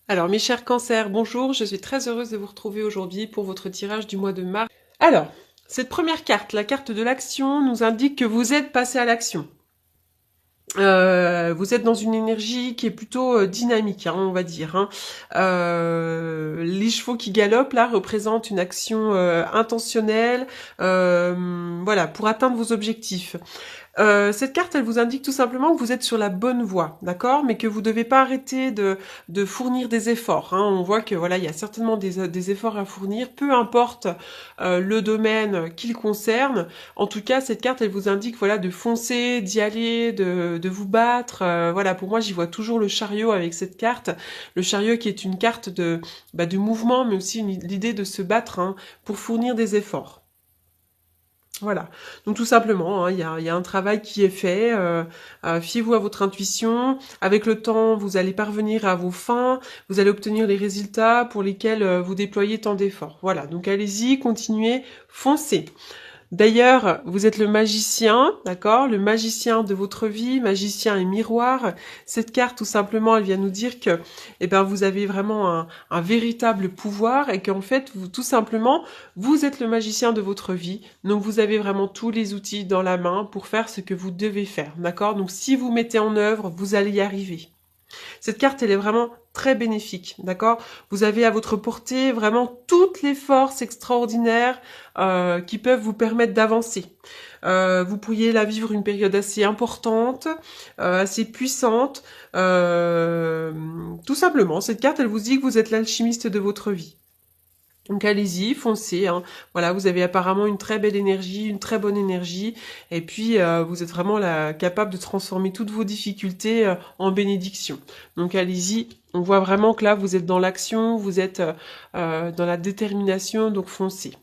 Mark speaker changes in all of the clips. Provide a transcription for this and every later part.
Speaker 1: Alors, mes chers cancers, bonjour, je suis très heureuse de vous retrouver aujourd'hui pour votre tirage du mois de mars. Alors, cette première carte, la carte de l'action, nous indique que vous êtes passé à l'action. Vous êtes dans une énergie qui est plutôt dynamique, on va dire. Les chevaux qui galopent, là, représentent une action intentionnelle, voilà, pour atteindre vos objectifs. Cette carte, elle vous indique tout simplement que vous êtes sur la bonne voie, d'accord, mais que vous devez pas arrêter de fournir des efforts. On voit que voilà, il y a certainement des efforts à fournir, peu importe le domaine qu'il concerne. En tout cas, cette carte, elle vous indique voilà de foncer, d'y aller, de vous battre. Voilà, pour moi, j'y vois toujours le chariot avec cette carte. Le chariot qui est une carte de mouvement, mais aussi l'idée de se battre pour fournir des efforts. Voilà. Donc tout simplement, il y a un travail qui est fait. Fiez-vous à votre intuition. Avec le temps, vous allez parvenir à vos fins. Vous allez obtenir les résultats pour lesquels vous déployez tant d'efforts. Voilà. Donc allez-y, continuez, foncez. D'ailleurs, vous êtes le magicien, d'accord? Le magicien de votre vie, magicien et miroir. Cette carte, tout simplement, elle vient nous dire que, vous avez vraiment un véritable pouvoir et qu'en fait, vous, tout simplement, vous êtes le magicien de votre vie. Donc, vous avez vraiment tous les outils dans la main pour faire ce que vous devez faire, d'accord? Donc, si vous mettez en œuvre, vous allez y arriver. Cette carte, elle est vraiment très bénéfique, d'accord? Vous avez à votre portée vraiment toutes les forces extraordinaires qui peuvent vous permettre d'avancer. Vous pourriez la vivre une période assez importante, assez puissante. Tout simplement, cette carte, elle vous dit que vous êtes l'alchimiste de votre vie. Donc allez-y, foncez. Voilà, vous avez apparemment une très belle énergie, une très bonne énergie, et puis vous êtes vraiment capable de transformer toutes vos difficultés en bénédiction. Donc allez-y. On voit vraiment que là, vous êtes dans l'action, vous êtes dans la détermination, donc foncez.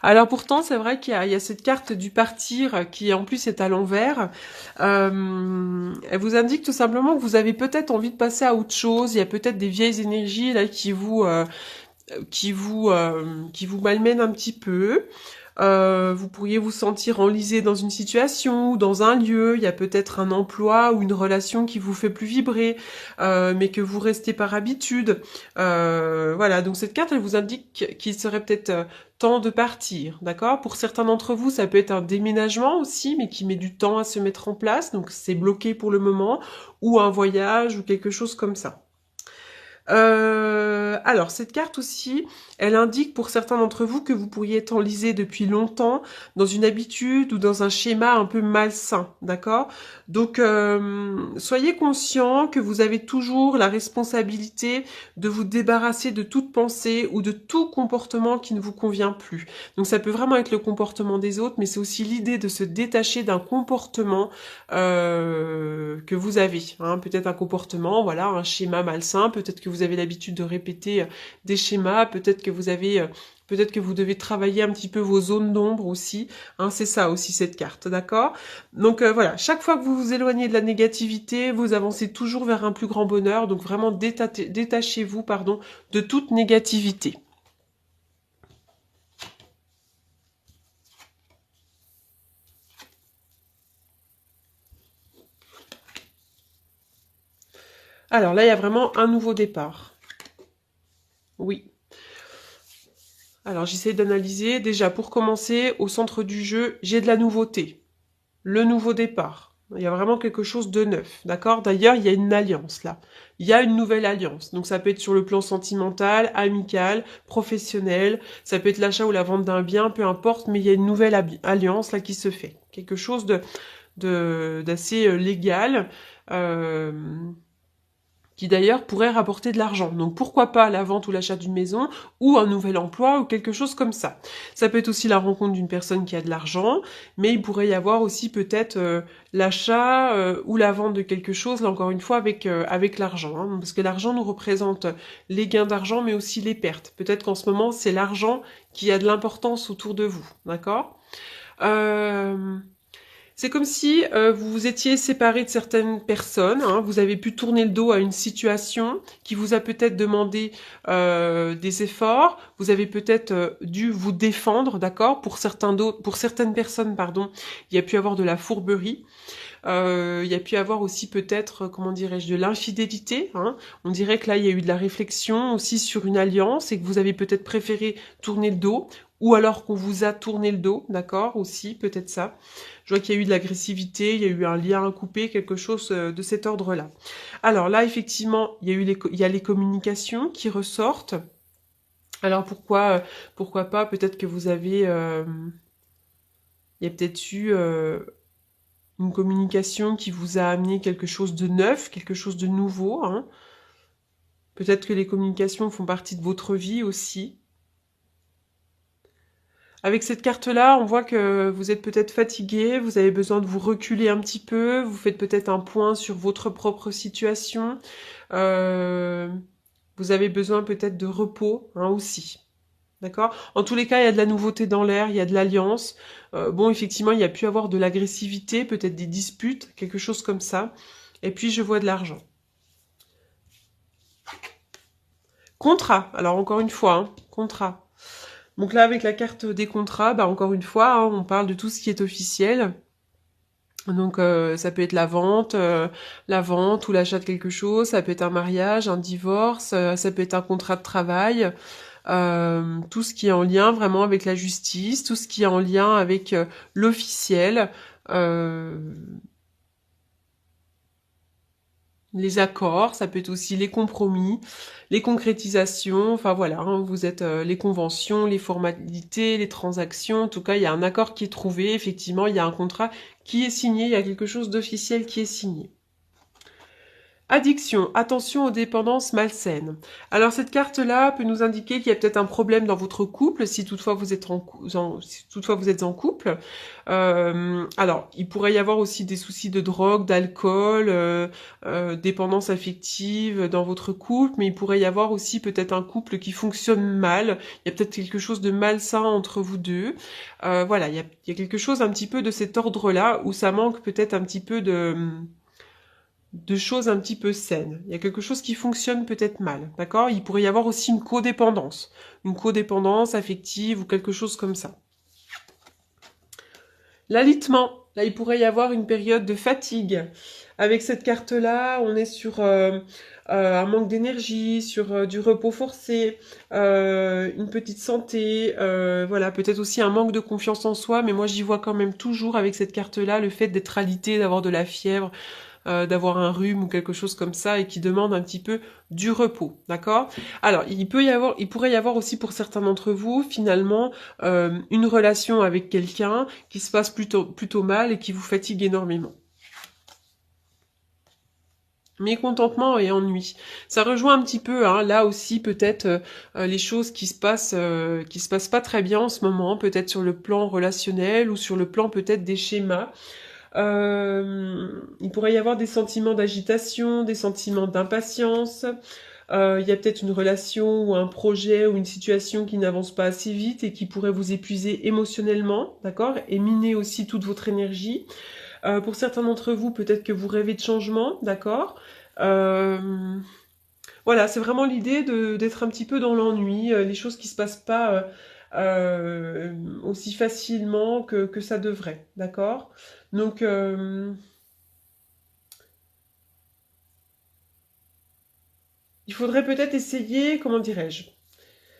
Speaker 1: Alors pourtant, c'est vrai qu'il y a cette carte du partir qui en plus est à l'envers. Elle vous indique tout simplement que vous avez peut-être envie de passer à autre chose. Il y a peut-être des vieilles énergies là qui vous malmène un petit peu. Vous pourriez vous sentir enlisé dans une situation ou dans un lieu. Il y a peut-être un emploi ou une relation qui vous fait plus vibrer, mais que vous restez par habitude. Voilà, donc cette carte, elle vous indique qu'il serait peut-être temps de partir, d'accord? Pour certains d'entre vous, ça peut être un déménagement aussi, mais qui met du temps à se mettre en place, donc c'est bloqué pour le moment, ou un voyage ou quelque chose comme ça. Alors, cette carte aussi, elle indique pour certains d'entre vous que vous pourriez être enlisé depuis longtemps dans une habitude ou dans un schéma un peu malsain, d'accord? Donc, soyez conscient que vous avez toujours la responsabilité de vous débarrasser de toute pensée ou de tout comportement qui ne vous convient plus. Donc, ça peut vraiment être le comportement des autres, mais c'est aussi l'idée de se détacher d'un comportement que vous avez. Peut-être un comportement, voilà, un schéma malsain, peut-être que vous avez l'habitude de répéter des schémas, peut-être que vous devez travailler un petit peu vos zones d'ombre aussi. C'est ça aussi cette carte, d'accord? Donc voilà, chaque fois que vous vous éloignez de la négativité, vous avancez toujours vers un plus grand bonheur. Donc vraiment détachez-vous, de toute négativité. Alors là, il y a vraiment un nouveau départ. Oui. Alors j'essaie d'analyser. Déjà, pour commencer, au centre du jeu, j'ai de la nouveauté. Le nouveau départ. Il y a vraiment quelque chose de neuf, d'accord? D'ailleurs, il y a une alliance là. Il y a une nouvelle alliance. Donc ça peut être sur le plan sentimental, amical, professionnel. Ça peut être l'achat ou la vente d'un bien, peu importe. Mais il y a une nouvelle alliance là qui se fait. Quelque chose d'assez légal. Euh, qui d'ailleurs pourrait rapporter de l'argent. Donc pourquoi pas la vente ou l'achat d'une maison, ou un nouvel emploi, ou quelque chose comme ça. Ça peut être aussi la rencontre d'une personne qui a de l'argent, mais il pourrait y avoir aussi peut-être l'achat ou la vente de quelque chose, là encore une fois, avec l'argent. Parce que l'argent nous représente les gains d'argent, mais aussi les pertes. Peut-être qu'en ce moment, c'est l'argent qui a de l'importance autour de vous, d'accord? C'est comme si vous vous étiez séparé de certaines personnes, vous avez pu tourner le dos à une situation qui vous a peut-être demandé des efforts, vous avez peut-être dû vous défendre, d'accord? Pour certaines personnes, pardon, il y a pu avoir de la fourberie. Il y a pu avoir aussi peut-être, comment dirais-je, de l'infidélité. Hein. On dirait que là, il y a eu de la réflexion aussi sur une alliance et que vous avez peut-être préféré tourner le dos ou alors qu'on vous a tourné le dos, d'accord, aussi, peut-être ça. Je vois qu'il y a eu de l'agressivité, il y a eu un lien à couper, quelque chose de cet ordre-là. Alors là, effectivement, il y a les communications qui ressortent. Alors pourquoi pas, peut-être que vous avez... il y a peut-être eu une communication qui vous a amené quelque chose de neuf, quelque chose de nouveau. Hein. Peut-être que les communications font partie de votre vie aussi. Avec cette carte-là, on voit que vous êtes peut-être fatigué, vous avez besoin de vous reculer un petit peu, vous faites peut-être un point sur votre propre situation. Vous avez besoin peut-être de repos hein, aussi. D'accord. En tous les cas, il y a de la nouveauté dans l'air, il y a de l'alliance. Bon, effectivement, il y a pu avoir de l'agressivité, peut-être des disputes, quelque chose comme ça. Et puis, je vois de l'argent. Contrat. Alors, encore une fois, hein, contrat. Donc là, avec la carte des contrats, bah, encore une fois, hein, on parle de tout ce qui est officiel. Donc, ça peut être la vente ou l'achat de quelque chose. Ça peut être un mariage, un divorce. Ça peut être un contrat de travail. Tout ce qui est en lien vraiment avec la justice, tout ce qui est en lien avec l'officiel, les accords, ça peut être aussi les compromis, les concrétisations, enfin voilà, hein, vous êtes les conventions, les formalités, les transactions, en tout cas il y a un accord qui est trouvé, effectivement il y a un contrat qui est signé, il y a quelque chose d'officiel qui est signé. Addiction, attention aux dépendances malsaines. Alors cette carte-là peut nous indiquer qu'il y a peut-être un problème dans votre couple, si toutefois vous êtes si toutefois vous êtes en couple. Alors, il pourrait y avoir aussi des soucis de drogue, d'alcool, dépendance affective dans votre couple, mais il pourrait y avoir aussi peut-être un couple qui fonctionne mal. Il y a peut-être quelque chose de malsain entre vous deux. Voilà, il y a quelque chose un petit peu de cet ordre-là où ça manque peut-être un petit peu de choses un petit peu saines. Il y a quelque chose qui fonctionne peut-être mal, d'accord? Il pourrait y avoir aussi une codépendance affective ou quelque chose comme ça. L'alitement, là il pourrait y avoir une période de fatigue. Avec cette carte-là, on est sur un manque d'énergie, sur du repos forcé, une petite santé, voilà, peut-être aussi un manque de confiance en soi, mais moi j'y vois quand même toujours avec cette carte-là le fait d'être alité, d'avoir de la fièvre, d'avoir un rhume ou quelque chose comme ça et qui demande un petit peu du repos, d'accord? Alors, il pourrait y avoir aussi pour certains d'entre vous, finalement, une relation avec quelqu'un qui se passe plutôt mal et qui vous fatigue énormément. Mécontentement et ennui. Ça rejoint un petit peu, hein, là aussi peut-être les choses qui se passent pas très bien en ce moment, peut-être sur le plan relationnel ou sur le plan peut-être des schémas. Il pourrait y avoir des sentiments d'agitation, des sentiments d'impatience. Il y a peut-être une relation ou un projet ou une situation qui n'avance pas assez vite et qui pourrait vous épuiser émotionnellement, d'accord? Et miner aussi toute votre énergie. Pour certains d'entre vous, peut-être que vous rêvez de changement, d'accord? Voilà, c'est vraiment l'idée d'être un petit peu dans l'ennui, les choses qui se passent pas aussi facilement que ça devrait, d'accord? Donc, il faudrait peut-être essayer, comment dirais-je?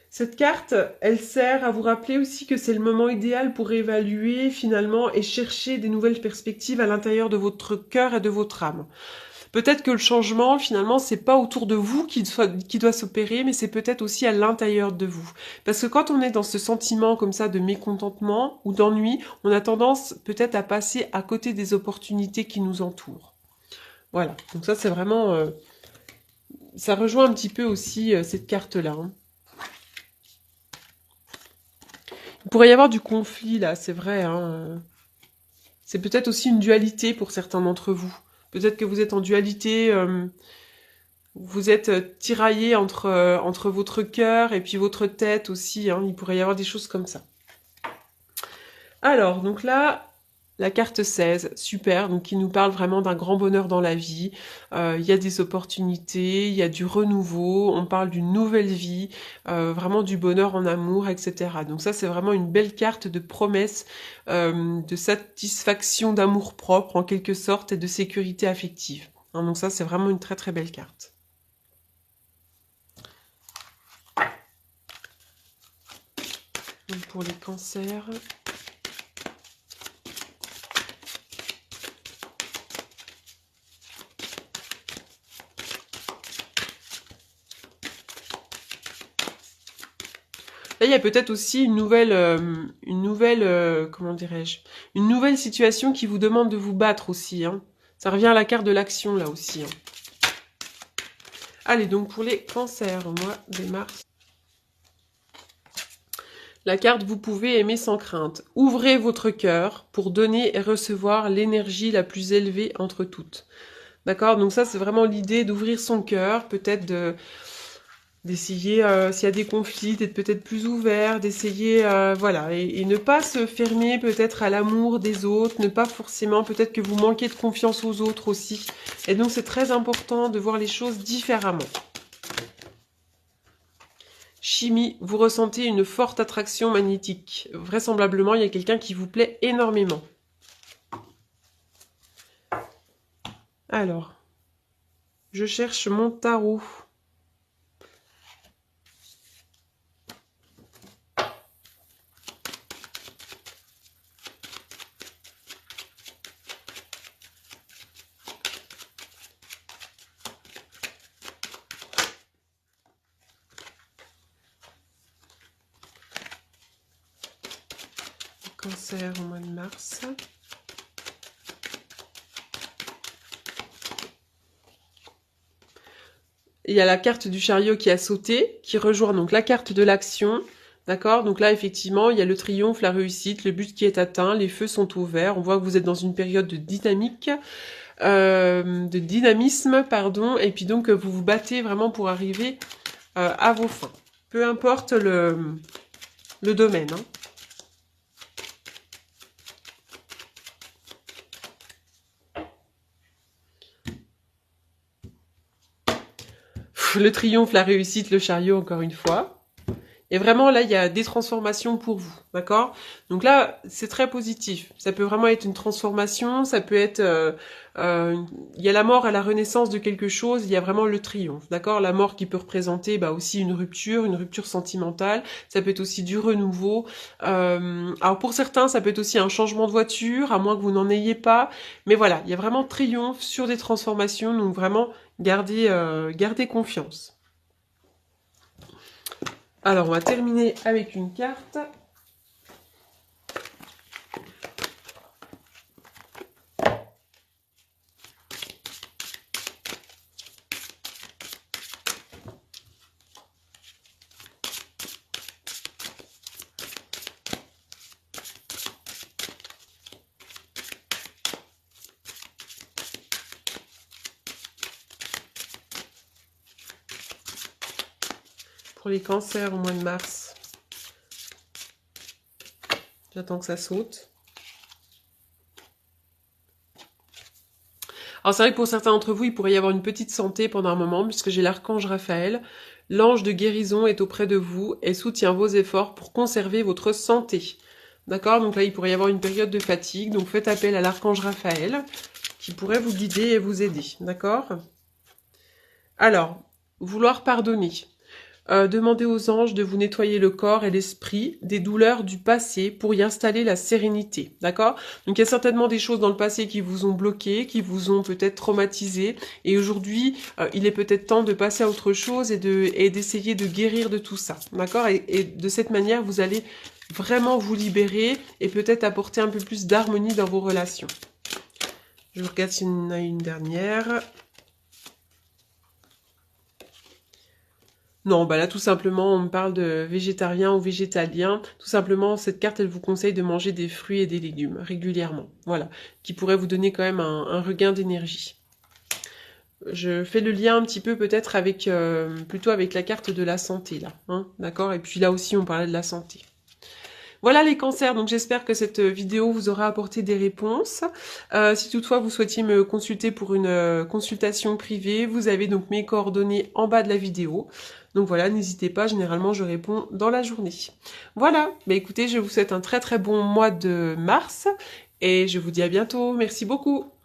Speaker 1: Cette carte, elle sert à vous rappeler aussi que c'est le moment idéal pour évaluer finalement et chercher des nouvelles perspectives à l'intérieur de votre cœur et de votre âme. Peut-être que le changement, finalement, c'est pas autour de vous qui doit s'opérer, mais c'est peut-être aussi à l'intérieur de vous. Parce que quand on est dans ce sentiment comme ça de mécontentement ou d'ennui, on a tendance peut-être à passer à côté des opportunités qui nous entourent. Voilà, donc ça c'est vraiment... ça rejoint un petit peu aussi cette carte-là. Hein. Il pourrait y avoir du conflit là, c'est vrai. Hein. C'est peut-être aussi une dualité pour certains d'entre vous. Peut-être que vous êtes en dualité, vous êtes tiraillé entre votre cœur et puis votre tête aussi. Hein. Il pourrait y avoir des choses comme ça. Alors, donc là, La carte 16, super, donc qui nous parle vraiment d'un grand bonheur dans la vie. Il y a des opportunités, il y a du renouveau, on parle d'une nouvelle vie, vraiment du bonheur en amour, etc. Donc ça, c'est vraiment une belle carte de promesse, de satisfaction d'amour-propre en quelque sorte et de sécurité affective. Hein, donc ça, c'est vraiment une très très belle carte. Donc pour les cancers... Là, il y a peut-être aussi comment dirais-je, une nouvelle situation qui vous demande de vous battre aussi. Hein. Ça revient à la carte de l'action, là aussi. Hein. Allez, donc pour les cancers, au mois de mars. La carte « Vous pouvez aimer sans crainte ». Ouvrez votre cœur pour donner et recevoir l'énergie la plus élevée entre toutes. D'accord? Donc ça, c'est vraiment l'idée d'ouvrir son cœur, peut-être d'essayer, s'il y a des conflits, d'être peut-être plus ouvert, d'essayer, voilà, et ne pas se fermer peut-être à l'amour des autres, ne pas forcément, peut-être que vous manquez de confiance aux autres aussi. Et donc c'est très important de voir les choses différemment. Chimie, vous ressentez une forte attraction magnétique. Vraisemblablement, il y a quelqu'un qui vous plaît énormément. Alors, je cherche mon tarot. Cancer au mois de mars. Il y a la carte du chariot qui a sauté, qui rejoint donc la carte de l'action. D'accord? Donc là, effectivement, il y a le triomphe, la réussite, le but qui est atteint, les feux sont ouverts. On voit que vous êtes dans une période de dynamisme, pardon, et puis donc vous vous battez vraiment pour arriver à vos fins. Peu importe le domaine. Hein. Le triomphe, la réussite, le chariot, encore une fois. Et vraiment, là, il y a des transformations pour vous, d'accord? Donc là, c'est très positif. Ça peut vraiment être une transformation, ça peut être... il y a la mort à la renaissance de quelque chose, il y a vraiment le triomphe, d'accord? La mort qui peut représenter aussi une rupture sentimentale, ça peut être aussi du renouveau. Alors pour certains, ça peut être aussi un changement de voiture, à moins que vous n'en ayez pas. Mais voilà, il y a vraiment triomphe sur des transformations, donc vraiment, gardez confiance. Alors, on va terminer avec une carte. Pour les cancers au mois de mars. J'attends que ça saute. Alors c'est vrai que pour certains d'entre vous, il pourrait y avoir une petite santé pendant un moment, puisque j'ai l'archange Raphaël. L'ange de guérison est auprès de vous et soutient vos efforts pour conserver votre santé. D'accord? Donc là, il pourrait y avoir une période de fatigue. Donc faites appel à l'archange Raphaël, qui pourrait vous guider et vous aider. D'accord? Alors, vouloir pardonner. Demandez aux anges de vous nettoyer le corps et l'esprit des douleurs du passé pour y installer la sérénité, d'accord? Donc il y a certainement des choses dans le passé qui vous ont bloqué, qui vous ont peut-être traumatisé, et aujourd'hui, il est peut-être temps de passer à autre chose et d'essayer de guérir de tout ça, d'accord? Et de cette manière, vous allez vraiment vous libérer et peut-être apporter un peu plus d'harmonie dans vos relations. Je regarde s'il y en a une dernière. Non, bah là, tout simplement, on me parle de végétarien ou végétalien. Tout simplement, cette carte, elle vous conseille de manger des fruits et des légumes régulièrement. Voilà, qui pourrait vous donner quand même un regain d'énergie. Je fais le lien un petit peu peut-être avec plutôt avec la carte de la santé, là. Hein, d'accord? Et puis là aussi, on parlait de la santé. Voilà les cancers, donc j'espère que cette vidéo vous aura apporté des réponses. Si toutefois vous souhaitiez me consulter pour une consultation privée, vous avez donc mes coordonnées en bas de la vidéo. Donc voilà, n'hésitez pas, généralement je réponds dans la journée. Voilà, bah écoutez, je vous souhaite un très très bon mois de mars et je vous dis à bientôt. Merci beaucoup.